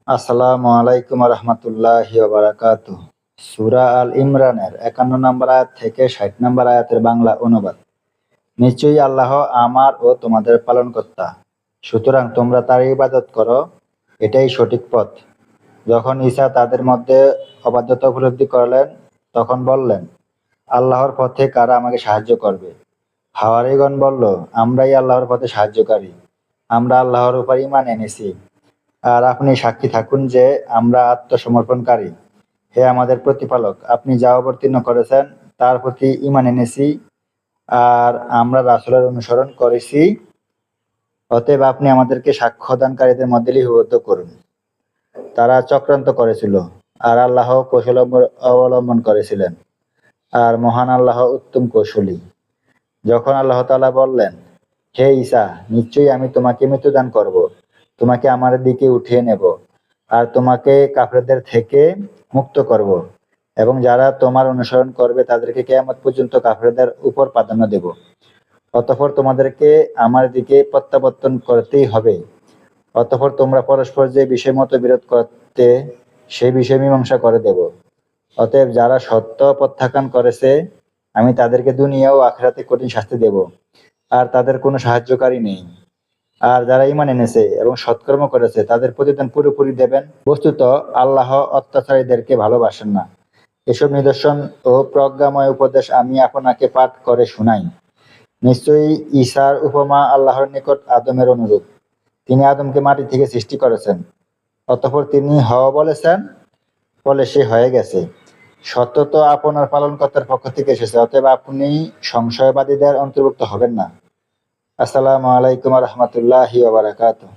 আসসালামু আলাইকুম রহমতুল্লাহি বারাকাতুহ। সূরা আল ইমরানের ৫১ নম্বর আয়াত থেকে ৬০ নম্বর আয়াতের বাংলা অনুবাদ। নিশ্চয়ই আল্লাহ আমার ও তোমাদের পালনকর্তা, সুতরাং তোমরা তার ইবাদত করো, এটাই সঠিক পথ। যখন ঈসা তাদের মধ্যে অবাধ্যতা উপলব্ধি করলেন, তখন বললেন, আল্লাহর পথে কারা আমাকে সাহায্য করবে? হাওয়ারীগণ বলল, আমরাই আল্লাহর পথে সাহায্যকারী, আমরা আল্লাহর উপর ঈমান এনেছি, আর আপনি সাক্ষী থাকুন যে আমরা আত্মসমর্পণকারী। হে আমাদের প্রতিপালক, আপনি যা অবতীর্ণ করেছেন তার প্রতি ঈমান এনেছি, আর আমরা রাসূলের অনুসরণ করেছি। অতএব আপনি আমাদেরকে সাক্ষ্যদানকারীদের মধ্যে লিপিবদ্ধ করুন। তারা চক্রান্ত করেছিল, আর আল্লাহ কৌশল অবলম্বন করেছিলেন, আর মহান আল্লাহ উত্তম কৌশলী। যখন আল্লাহ তাআলা বললেন, হে ঈসা, নিশ্চয়ই আমি তোমাকে মৃত্যুদান করব, তোমাকে আমার দিকে উঠিয়ে নেব, আর তোমাকে কাফেরদের থেকে মুক্ত করব, এবং যারা তোমার অনুসরণ করবে তাদেরকে কিয়ামত পর্যন্ত কাফেরদের উপর প্রাধান্য দেব। অতঃপর তোমাদেরকে আমার দিকে প্রত্যাবর্তন করতেই হবে। অতঃপর তোমরা পরস্পর যে বিষয় মতো বিরোধ করতে, সেই বিষয় মীমাংসা করে দেব। অতএব যারা সত্য প্রত্যাখ্যান করেছে, আমি তাদেরকে দুনিয়া ও আখিরাতে কঠিন শাস্তি দেব, আর তাদের কোনো সাহায্যকারী নেই। আর যারা ঈমান এনেছে এবং সৎকর্ম করেছে তাদের প্রতিদান পুরোপুরি দেবেন। বস্তুত আল্লাহ অত্যাচারীদেরকে ভালোবাসেন না। এসব নিদর্শন ও প্রজ্ঞাময় উপদেশ আমি আপনাকে পাঠ করে শুনাই। নিশ্চয়ই ঈসার উপমা আল্লাহর নিকট আদমের অনুরূপ। তিনি আদমকে মাটি থেকে সৃষ্টি করেছেন, অতঃপর তিনি হও বলেছেন, ফলে সে হয়ে গেছে। সত্য তো আপনার পালনকর্তার পক্ষ থেকে এসেছে, অতএব আপনি সংশয়বাদীদের অন্তর্ভুক্ত হবেন না। আসসালামু আলাইকুম রহমতুল্লাহি ওয়া বারাকাতুহু।